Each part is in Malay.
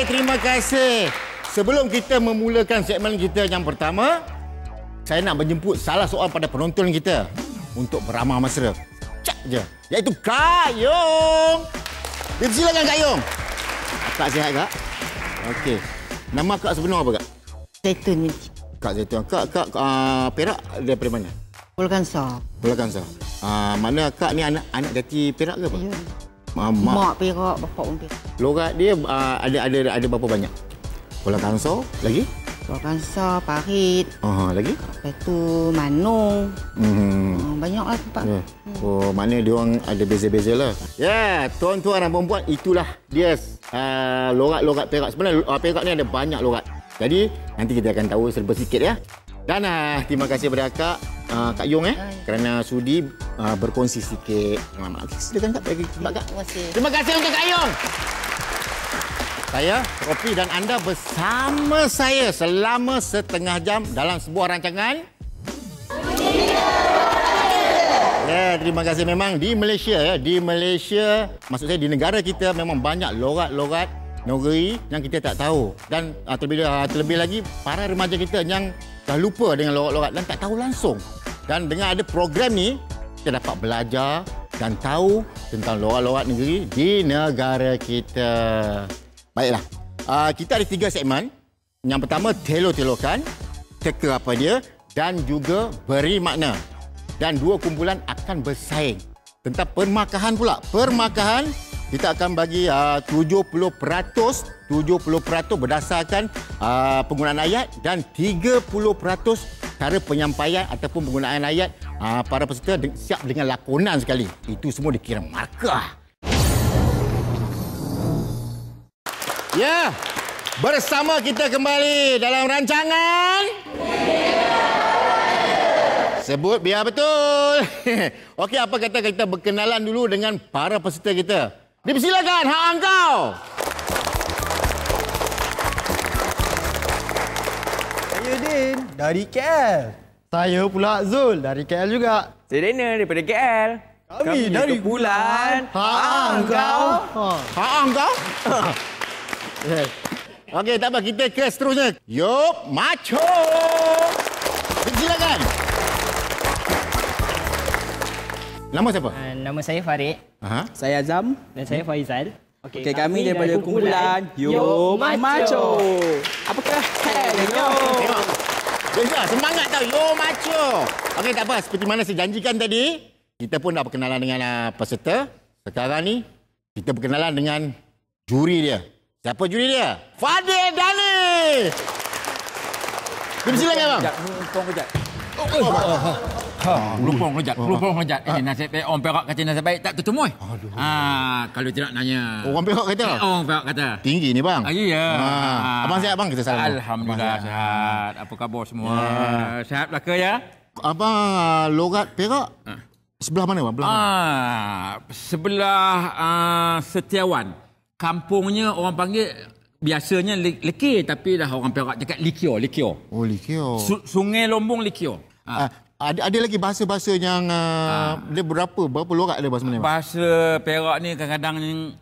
terima kasih. Sebelum kita memulakan segmen kita yang pertama, saya nak menjemput salah seorang pada penonton kita untuk beramah mesra. Cak je, iaitu Kak Yung. Silakan Kak Yung. Kak sihat Kak? Okey. Nama Kak sebenar apa Kak? Zaitun. Kak Zaitun. Kak Perak daripada mana? Pulau Kansar. Pulau Kansar. Mana Kak ni anak jati Perak ke apa? Ya. Mak Perak, bapak pun Perak. logat dia ada berapa banyak? Pulau Kansar lagi? Pulau Kansar, Parit. Lagi? Lepas tu Manung. Banyaklah tempat. Ya. Oh, mana dia orang ada beza-beza lah. Ya, tuan-tuan dan puan-puan, itulah dia logat-logat Perak. Sebenarnya Perak ni ada banyak logat. Jadi, nanti kita akan tahu serba sikit ya. Dan terima kasih kepada Kak Yung kerana sudi berkongsi sikit. Silakan Kak bagi tempat Kak. Terima kasih. Terima kasih untuk Kak Yung. Saya, Rofi dan anda bersama saya selama setengah jam dalam sebuah rancangan. Ya, terima kasih. Memang di Malaysia ya, maksud saya di negara kita memang banyak logat-logat negeri yang kita tak tahu. Dan terlebih lagi para remaja kita yang dah lupa dengan logat-logat dan tak tahu langsung. Dan dengan ada program ni, kita dapat belajar dan tahu tentang logat-logat negeri di negara kita. Baiklah, kita ada 3 segmen. Yang pertama, telo-telokan, teka apa dia, dan juga beri makna. Dan 2 kumpulan akan bersaing. Tentang permakahan pula. Permakahan, kita akan bagi 70% berdasarkan penggunaan ayat dan 30% cara penyampaian ataupun penggunaan ayat para peserta siap dengan lakonan sekali. Itu semua dikira markah. Ya, bersama kita kembali dalam rancangan. Sebut biar betul. Okey, apa kata kita berkenalan dulu dengan para peserta kita. Dipersilakan, hak engkau. Saya Din, dari KL. Saya pula Zul, dari KL juga. Saya Dana daripada KL. Kami dari Bulan. Hak engkau. Hak engkau? Okey, tak apa. Kita ke seterusnya. Yup, macho. Silakan. Nama siapa? Nama saya Farid. Saya Azam. Dan saya Faizal. Okey, kami daripada kumpulan Yo Macho. Apakah Yo? Tengok. Semangat tau. Yo macho. Okey, tak apa. Seperti mana saya janjikan tadi, kita pun dah berkenalan dengan peserta. Sekarang ni, kita berkenalan dengan juri dia. Siapa juri dia? Fadil Dani. Silakan bang. Lumpang kejap. Lumpang kejap. Nasib baik orang Perak kata nasib baik tak tertemui. Kalau tidak nanya. Orang Perak kata? Orang Perak kata. Tinggi ni bang. Ya. Abang sihat bang? Kita salam. Alhamdulillah sihat. Apa khabar semua? Sihat belaka ya? Abang logat Perak? Sebelah mana bang? Sebelah Setiawan. Kampungnya orang panggil biasanya Lekir, tapi dah orang Perak cakap Likior. Oh, Likior. Sungai Lombong Likior. Ada lagi bahasa-bahasa yang dia berapa logat ada bahasa mana? Bahasa Perak ni kadang-kadang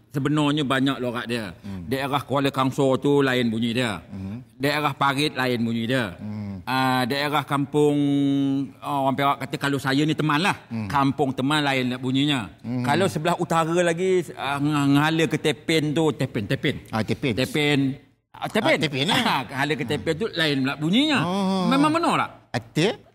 sebenarnya banyak logat dia. Daerah Kuala Kangsar tu lain bunyi dia. Daerah Parit lain bunyi dia. Daerah kampung orang Perak kata kalau saya ni teman lah. Kampung teman lain bunyinya. Kalau sebelah utara lagi Ngala ke Tepen tu Tepen. Tepen. Ngala ke Tepen tu lain pula bunyinya. Memang benar tak?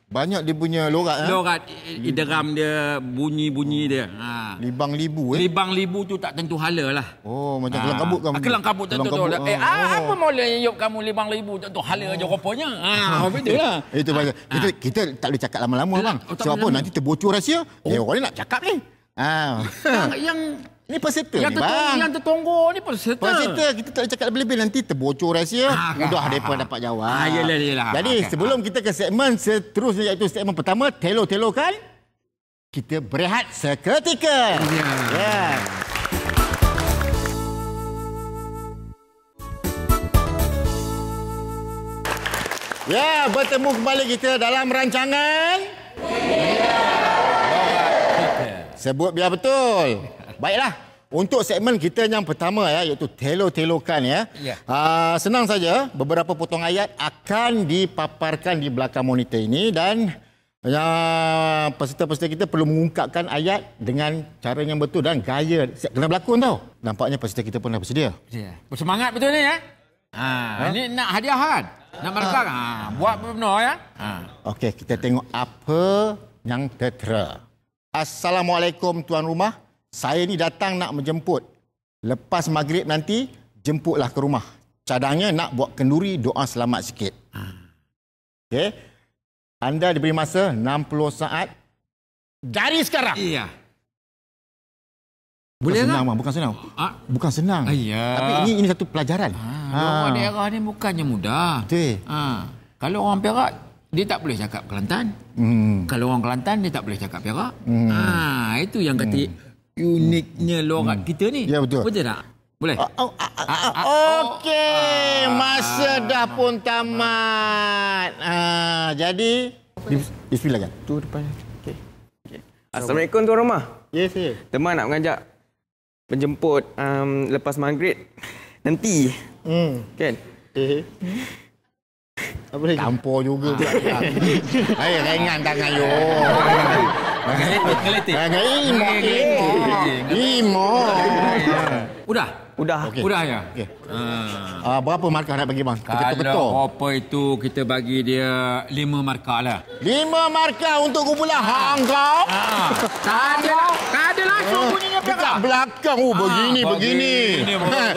Banyak dia punya logat. Logat ideram dia, bunyi-bunyi dia. Libang libu Libang libu tu tak tentu hala lah. Oh, macam kelang kabut kamu. Kelang kabut tak tentu. Apa mula yuk kamu libang libu tak tentu hala je rupanya. Betul lah. Itu bahasa. Kita tak boleh cakap lama-lama bang. Sebab apa nanti terbocor rahsia. Orang ni nak cakap ni. Yang ni peserta ni bang. Yang tertonggo ni peserta. Kita tak boleh cakap lebih-lebih. Nanti terbocor rahsia. Mudah mereka dapat jawab. Yelah. Jadi sebelum kita ke segmen seterusnya, iaitu segmen pertama, telo-telokan, kita berehat seketika. Ya. Ya, bertemu kembali kita dalam rancangan. Sebut biar betul. Baiklah, untuk segmen kita yang pertama ya, iaitu telo-telokan ya. Ya. Senang saja, beberapa potong ayat akan dipaparkan di belakang monitor ini dan peserta-peserta kita perlu mengungkapkan ayat dengan cara yang betul dan gaya kena berlakon tau. Nampaknya peserta kita pun dah bersedia. Ya. Bersemangat betul ni ya. Ini nak hadiahan. Nak markah. Buat benar ya. Okey, kita tengok apa yang tertera. Assalamualaikum tuan rumah. Saya ni datang nak menjemput. Lepas maghrib nanti, jemputlah ke rumah. Cadangnya nak buat kenduri, doa selamat sikit. Okey. Anda diberi masa 60 saat dari sekarang. Iya. Boleh tak? Senang, bang. Bukan senang. Bukan senang. Ya. Tapi ini satu pelajaran. Orang daerah ni bukannya mudah. Betul. Kalau orang Perak, dia tak boleh cakap Kelantan. Kalau orang Kelantan, dia tak boleh cakap Perak. Itu yang kata uniknya logat kita ni. Ya, betul. Betul tak? Boleh? Okey, masa dah pun tamat. Jadi, bismillah kan? Tu depan. Okey. Assalamualaikum tuan rumah. Ya, saya. Teman nak mengajak menjemput lepas maghrib nanti. Kan? Apa lagi? Campur juga pula. Hai, ringan tangan yo. Ngeletik. Imo. Udah? Udah. Okey. Udah ya? Okey. Berapa markah nak bagi bang? Kalau apa itu kita bagi dia 5 markah lah. 5 markah untuk kumpulan hang kau. Tak ada langsung bunyinya Dekat Perak. belakang. Begini. begini,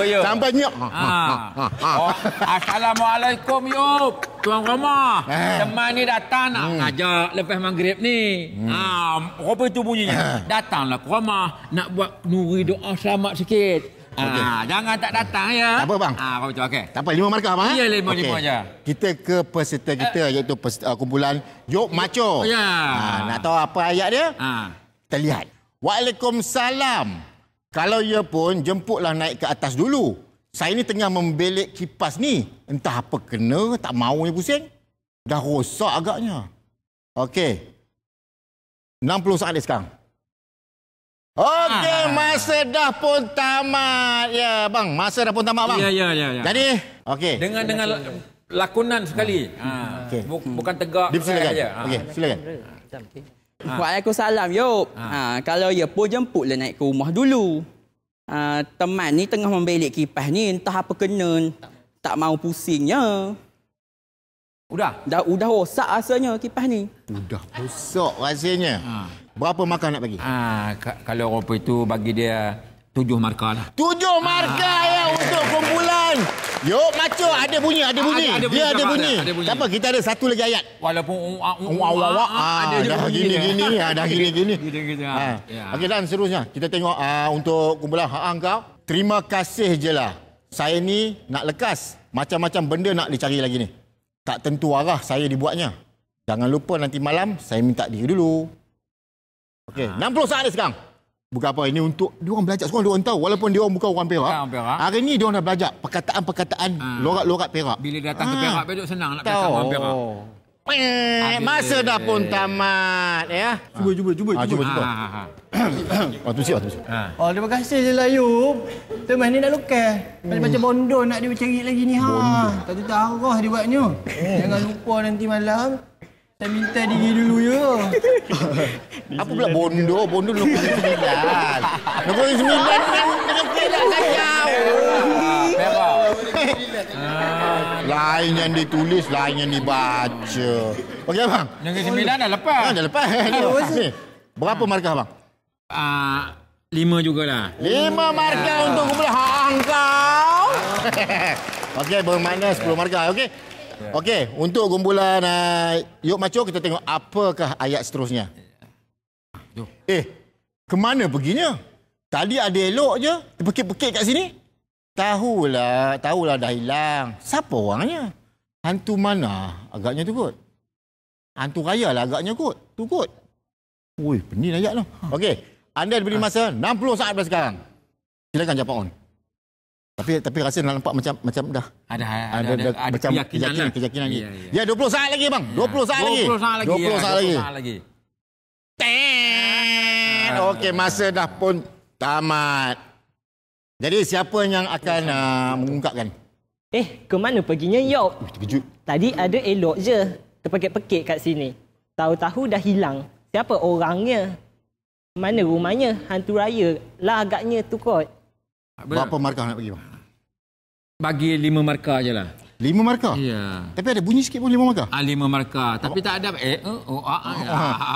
ya. Sampai nyok. Assalamualaikum Yub. Tuan rumah. Teman ni datang nak ngajak lepas maghrib ni. Apa itu bunyinya? Datanglah ke rumah nak buat nuri doa selamat sikit. Jangan tak datang ya. Tak apa bang. Betul okey. Tak apa, 5 markah bang. Ya, 5 aja. Kita ke peserta kita iaitu kumpulan Yok Macho. Ya. Nak tahu apa ayat dia? Kita lihat. Waalaikumsalam. Kalau ya pun, jemputlah naik ke atas dulu. Saya ni tengah membelik kipas ni. Entah apa kena, tak mau ni pusing. Dah rosak agaknya. Okey. 60 saat dia sekarang. Okey, masa dah pun tamat. Ya, bang. Masa dah pun tamat, bang. Ya. Jadi, okey. Dengan lakonan sekali. Okey. Bukan tegak. Dipersilakan. saja. Okey, silakan. Waalaikumsalam, Yop. Kalau ya pun jemputlah naik ke rumah dulu. Teman ni tengah membelik kipas ni, entah apa kena, tak mau pusingnya. Udah rosak rasanya kipas ni. Udah rosak rasanya. Berapa markah nak bagi? Kalau apa itu bagi dia 7 markah lah. 7 markah ya untuk kumpulan. Yok Macho ada bunyi. Dia ada bunyi. Tak apa, kita ada satu lagi ayat. Walaupun dah gini. Ya. Okey, dan seterusnya kita tengok untuk kumpulan hang kau. Terima kasih je lah. Saya ni nak lekas. Macam-macam benda nak dicari lagi ni. Tak tentu arah saya dibuatnya. Jangan lupa nanti malam saya minta diri dulu. Okey, 60 saat dia sekarang. Bukan apa, ini untuk diorang belajar. Sekarang diorang tahu walaupun diorang bukan orang Perak. Hari ni diorang dah belajar perkataan-perkataan logat-logat Perak. Bila datang ke Perak, bedok senang nak bercakap orang Perak. Masa dah pun tamat ya. Cuba. Waktu siap. Terima kasih je lah, Yub. Teman ni nak lukis. Macam-macam bondo nak dia cari lagi ni. Tak tahu arah dia buatnya. Jangan lupa nanti malam. Saya minta diri dulu ya. Apa pula bondo? Bondo Negeri Sembilan. Negeri Sembilan dengan kelak kacau. Lain yang ditulis, lain yang dibaca. Okey bang. Negeri Sembilan dah lepas. Dah lepas. Berapa markah bang? 5 jugalah. 5 markah untuk kumpulan hang kau. Okey, bermakna 10 markah. Okey. Okey, untuk kumpulan Yok Macho kita tengok apakah ayat seterusnya. Kemana perginya? Tadi ada elok je, terpekik-pekik kat sini. Tahulah dah hilang. Siapa orangnya? Hantu mana? Agaknya tu kot. Hantu raya lah agaknya kot. Tu kot. Ui, pening ayat tu. Okey, anda diberi masa 60 saat dari sekarang. Silakan jawab on. Tapi rasa nampak macam dah Ada macam keyakinan lagi. Ya, 20 saat lagi bang. 20 saat lagi. 20 saat lagi. Okey, masa dah pun tamat. Jadi siapa yang akan mengungkapkan? Ke mana perginya Yop? Terkejut. Tadi ada elok je. Terpekik-pekik kat sini. Tahu-tahu dah hilang. Siapa orangnya? Mana rumahnya? Hantu raya lah agaknya tu kot. Berapa markah nak bagi, bang? Bagi 5 markah je lah. 5 markah? Ya. Tapi ada bunyi sikit pun 5 markah? 5 markah. Tapi tak ada...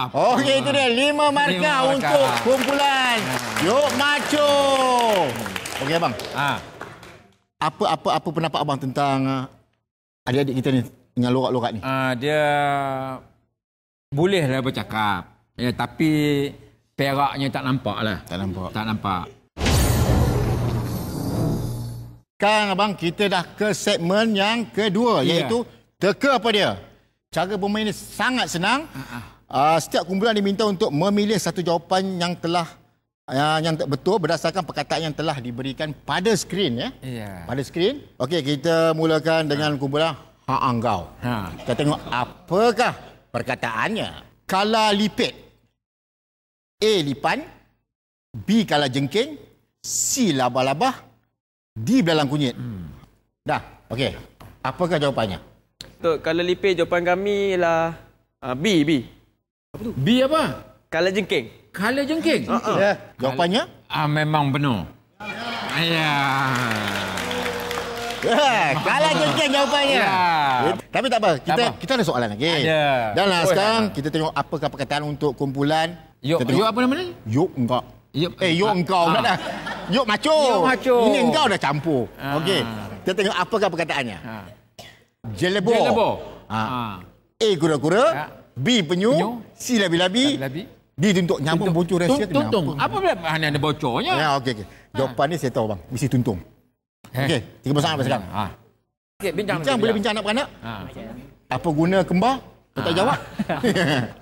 Okey, itu dia 5 markah untuk kumpulan Yop Macho. Okey, abang. Apa pendapat abang tentang adik-adik kita ni dengan lorak-lorak ni? Dia bolehlah bercakap. Ya, tapi peraknya tak nampak lah. Tak nampak. Tak nampak. Sekarang abang, kita dah ke segmen yang kedua, iaitu teka apa dia. Cara bermain ni sangat senang. Setiap kumpulan diminta untuk memilih satu jawapan yang telah yang betul berdasarkan perkataan yang telah diberikan pada skrin, ya. Pada skrin. Okey, kita mulakan dengan kumpulan Hak Anggau. Kita tengok apakah perkataannya. Kala lipit. A. Lipan. B. Kala jengking. C. Labah-labah. D. Belalang kunyit. Dah. Okey. Apakah jawapannya? Untuk kalau lipis, jawapan kami ialah B. B apa? Kala jengking. Kala jengking? Jawapannya? Memang benar. Kala jengking jawapannya. Tapi tak apa. Kita ada soalan lagi. Dan sekarang kita tengok apakah perkataan untuk kumpulan. Yop apa nama ni? Yop engkau. Yop engkau. Dah. Yop Macho. Ini engkau dah campur. Okey. Kita tengok apakah perkataannya. Jelebo. A. Kura-kura. B. Penyu. C. Labi-labi. D. Tuntuk. Nyambung bocor rahsia. Tuntung. Apa hanya ada bocornya? Ya, okey. Jawapan ni saya tahu, bang. Mesti tuntung. Okey. 3 bersama sekarang. Okey, bincang boleh bincang anak-beranak. Apa guna kembar? Kau tak jawab.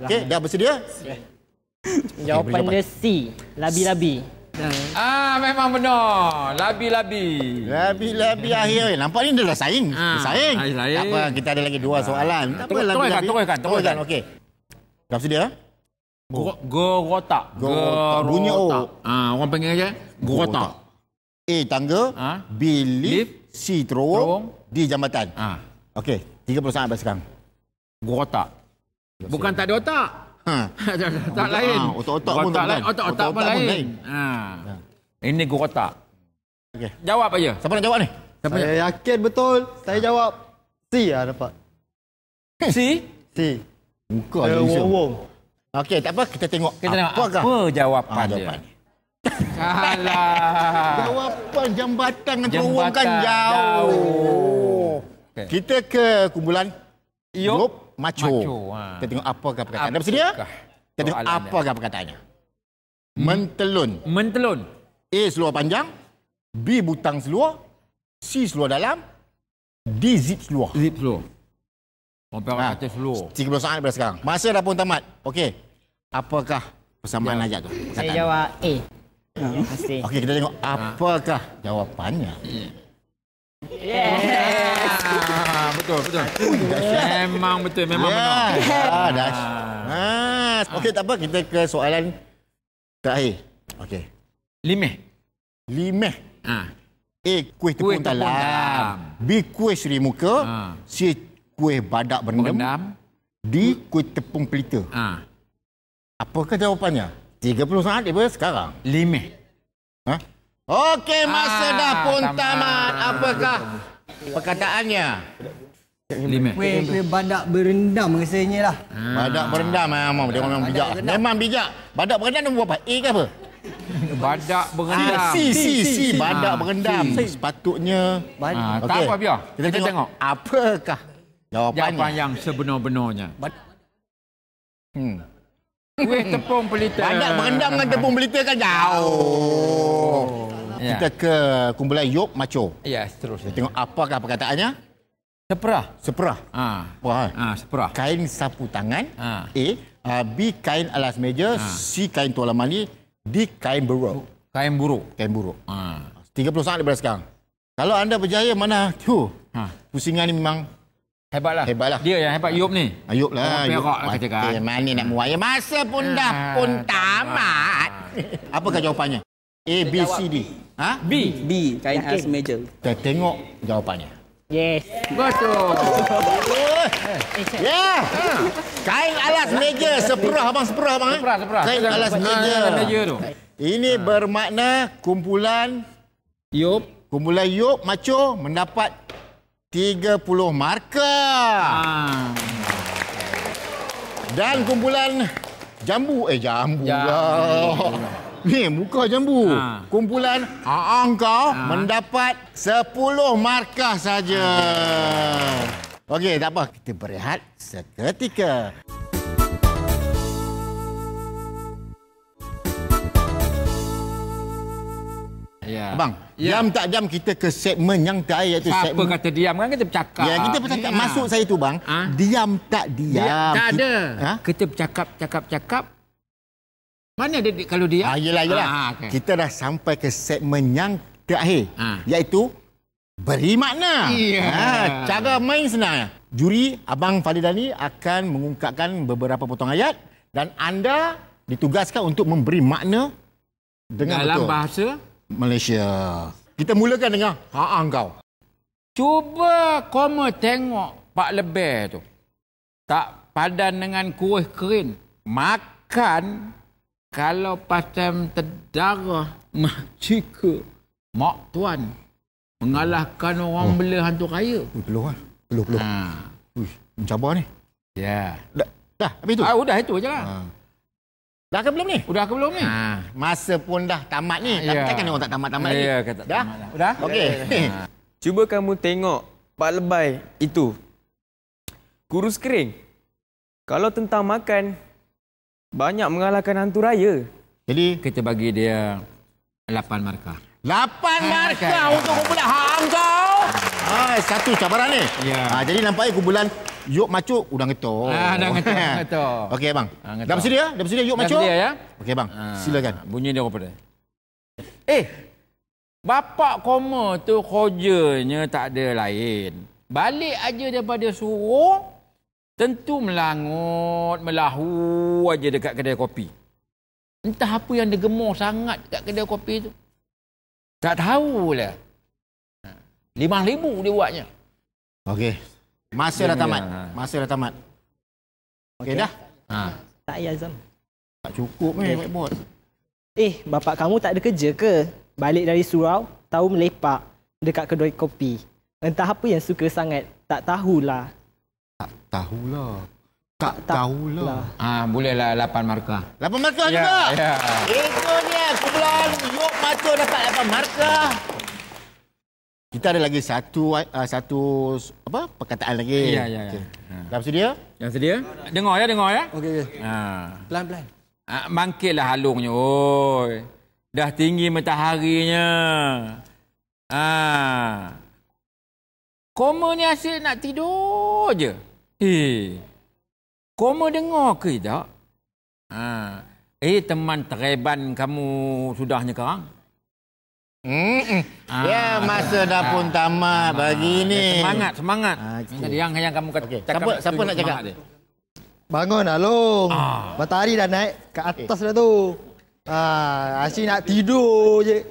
Okey, dah bersedia? Jawapan dia C. Labi-labi. Memang benar. Labi-labi. Labi-labi akhir. Nampak ni dia dah saing. Saing. Tak apa, kita ada lagi 2 soalan. Tak apa, labi-labi. Teruskan. Okey. Dah bersedia? Gorotak. Bunyi O. Orang panggil aja gorotak. A. Tangga. B. Lift. C. Terowong. D. Jambatan. Okey. 30 saat sekarang. Gorotak. Bukan tak ada otak. Tak lain. Otak-otak pun tak lain. Otak-otak pun lain. Ini gorotak. Okey. Jawab aja. Siapa nak jawab ni? Saya yakin betul. Saya jawab C dapat. C? Muka je. Okey, tak apa. Kita tengok apakah apa jawapan dia. Jawapan jambatan dengan terowong kan jauh. Okay. Kita ke kumpulan Yop Macho. Kita tengok apakah perkataan. Dah bersedia? Kita tengok apakah perkataannya. Mentelun. A. Seluar panjang. B. Butang seluar. C. Seluar dalam. D. Zip seluar. Orang kata seluar. 30 saat daripada sekarang. Masa dah pun tamat. Okey. Apakah persamaan ajak tu? Saya jawab A. Terima kasih. Okey, kita tengok apakah jawapannya. Betul. Memang betul. Memang benar. Okey, tak apa. Kita ke soalan terakhir. Okey. Limeh. A. Kuih tepung talam. B. Kuih seri muka. C. Kuih badak berendam. D. Kuih tepung pelita. Apakah jawapannya? 30 saat daripada sekarang. Limeh. Okey, masa dah pun tamat. Apakah perkataannya? Limeh. Kuih badak berendam rasanya lah. Badak berendam memang dia memang bijak. Memang bijak. Badak berendam nombor apa? A ke apa? Badak berendam. C. Badak berendam. Sepatutnya. Tak apa biar. Kita tengok apakah jawapannya. Jawapan yang sebenar-benarnya. Kuih tepung pelita. Badak berendam dengan tepung pelita kan jauh. Kita ke kumpulan Yop Macho. Ya, seterusnya. Kita tengok apakah perkataannya. Seprah. Seprah. Kain sapu tangan. A. B. Kain alas meja. C. Kain tuala mandi. D. Kain buruk. Kain buruk. 30 saat daripada sekarang. Kalau anda berjaya mana tu? Pusingan ni memang hebatlah. Dia yang hebat Yop ni. Yop lah. Perak lah katakan. Mana nak muaya. Masa pun dah pun tamat. Apakah jawapannya? A, B, C, D. Ha? B. Kain alas meja. Kita tengok jawapannya. Yes. Betul. Ya. Kain alas meja. Seperah abang. Seperah. Kain alas meja. Meja tu. Ini bermakna kumpulan Yup. Macho mendapat 30 markah. Dan kumpulan jambu lah. Ni muka jambu. Kumpulan kau mendapat 10 markah saja. Okey, tak apa. Kita berehat seketika. Ya. Abang, diam tak diam kita ke segmen yang terakhir iaitu Siapa segmen. kata diam kan kita bercakap. Ya, kita bercakap. Maksud saya tu bang, diam tak diam. Tak ada. Kita bercakap. Mana ada kalau diam? Yelah. Okay. Kita dah sampai ke segmen yang terakhir. Iaitu beri makna. Cara main senang. Juri Abang Fadidani akan mengungkapkan beberapa potong ayat dan anda ditugaskan untuk memberi makna dengan dalam betul. Bahasa Malaysia. Kita mulakan dengan kau. Cuba koma tengok Pak Lebel tu. Tak padan dengan kuih kering. Makan kalau pasal terdarah jika mak tuan mengalahkan orang bela hantu raya. Belum. Mencabar ni. Ya. Dah, habis tu? Udah itu je lah. Dah ke belum ni? Udah ke belum ni? Masa pun dah tamat ni. Tapi takkan orang tak tamat-tamat ni. Ya, kata dah? tamat. Udah? Okey. Cuba kamu tengok Pak Lebay itu. Kurus kering. Kalau tentang makan, banyak mengalahkan hantu raya. Jadi, kita bagi dia 8 markah. 8 markah untuk kumpulan kau. Satu cabaran ni. Ya. Jadi nampaknya kumpulan Yok Macho udang getok. Dah getok. Okey bang. Dah bersedia? Yok Macho? Dah bersedia ya? Okey bang. Silakan. Bunyi dia apa dia? Bapak koma tu kerjanya tak ada lain. Balik aja daripada suruh, tentu melangut, melahu aja dekat kedai kopi. Entah apa yang dia gemar sangat dekat kedai kopi tu. Tak tahulah. 5,000 dia buatnya. Okey. Masa dah tamat. Okey dah? Tak payah Azam. Tak cukup ni whiteboard. Bapak kamu tak ada kerja ke? Balik dari surau, tahu melepak dekat kedai kopi. Entah apa yang suka sangat, tak tahulah. Tak tahulah. Bolehlah 8 markah. 8 markah juga? Ya. Itu dia kumpulan Yok Macho dapat 8 markah. Kita ada lagi satu perkataan lagi. Ya. Okay. Dah bersedia? Dah sedia? Dengar ya. Okey. Pelan-pelan. Bangkitlah halungnya. Oi. Dah tinggi mataharinya. Koma ni asyik nak tidur je. Koma dengar ke tak? Teman tereban kamu sudahnya sekarang? Ya, masa dah pun tamat bagi ni. Semangat. Okay. Yang kamu kata. Okay. Siapa nak cakap? Bangun Alung. Matahari dah naik ke atas dah tu. Asyik nak tidur je.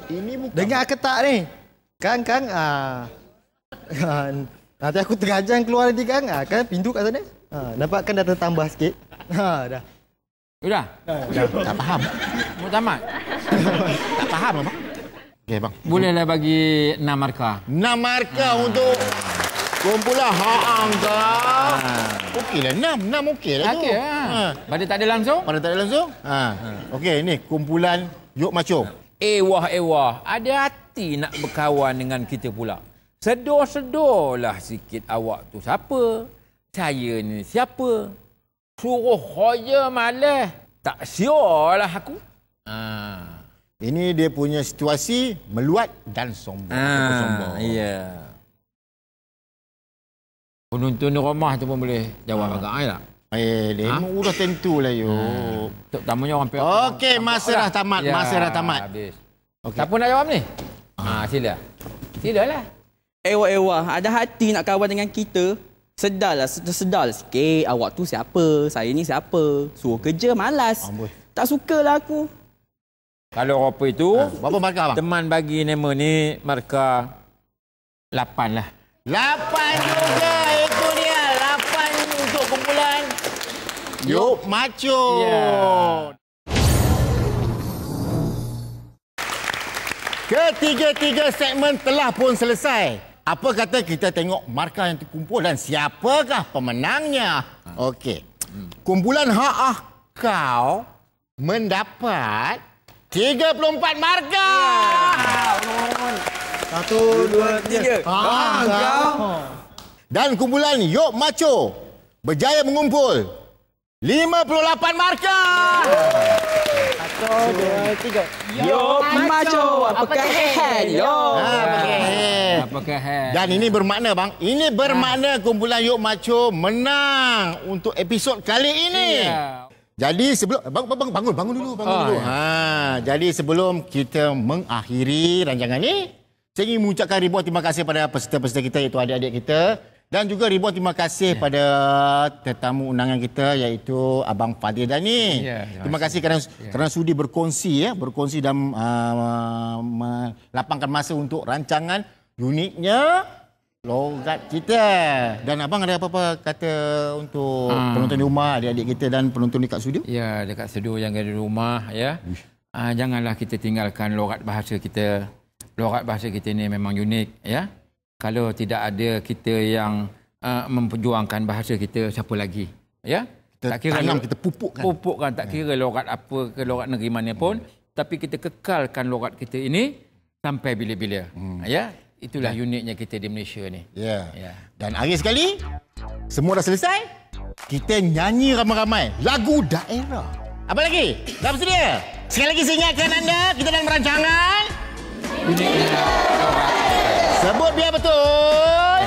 Ini bukan. Dengar ke tak ni? Kang. Nanti aku tergajang keluar nanti Kang. Kan pintu kat sana. Nampak kan dah tertambah sikit. Dah. Sudah? Tak faham. Mau tamat? Tak faham abang. Okey bang. Bolehlah bagi 6 markah. 6 markah untuk kumpulan kau. Okeylah 6 okeylah tu. Okey. Pada tak ada langsung? Okey ni kumpulan Yok Macho. Ewah. Ada hati nak berkawan dengan kita pula. Sedor-sedorlah sikit awak tu siapa? Saya ni siapa? Suruh khoya malah. Tak sialah aku. Ini dia punya situasi meluat dan sombong. Ya. Penonton rumah tu pun boleh jawab agak tak? Dia udah tentulah Yok. Terutamanya orang pihak. Okey, masa dah tamat. Habis. Okey. Siapa nak jawab ni? Sila. Silalah. Ewah, ada hati nak kawan dengan kita. Sedar sikit. Awak tu siapa? Saya ni siapa? Suruh kerja malas. Amboi. Tak sukalah aku. Kalau apa itu, Berapa markah bang? teman bagi nama ni markah 8 lah. 8 juga. Itu dia. 8 untuk kumpulan Yuk Macho. Ya. Ketiga-tiga segmen telah pun selesai. Apa kata kita tengok markah yang terkumpul dan siapakah pemenangnya? Okey. Kumpulan Hak Ah Kau mendapat 34 markah. 1, 2, 3. Dan kumpulan Yuk Macho berjaya mengumpul 58 markah. 1, 2, 3. Yo, macho, apakah head? Yo. Apakah head? Dan ini bermakna bang, ini bermakna kumpulan Yuk Macho menang untuk episod kali ini. Ya. Jadi sebelum bangun dulu. Jadi sebelum kita mengakhiri rancangan ni, saya ingin mengucapkan ribuan terima kasih pada peserta-peserta kita iaitu adik-adik kita dan juga ribuan terima kasih pada tetamu undangan kita iaitu Abang Fadil Dani. Terima kasih kerana sudi berkongsi dan melapangkan masa untuk rancangan uniknya logat kita. Dan abang ada apa-apa kata untuk penonton di rumah, adik-adik kita dan penonton dekat studio? Ya, dekat studio yang ada di rumah ya. Janganlah kita tinggalkan logat bahasa kita. Logat bahasa kita ni memang unik ya. Kalau tidak ada kita yang memperjuangkan bahasa kita, siapa lagi? Ya? Kita tanam, kita pupukkan. Pupukkan, tak kira logat apa ke logat negeri mana pun, tapi kita kekalkan logat kita ini sampai bila-bila. Ya? Itulah uniknya kita di Malaysia ni. Ya. Dan akhir sekali, semua dah selesai. Kita nyanyi ramai-ramai lagu daerah. Apa lagi? Dah bersedia? Sekali lagi saya ingatkan anda, kita dalam rancangan sebut biar betul.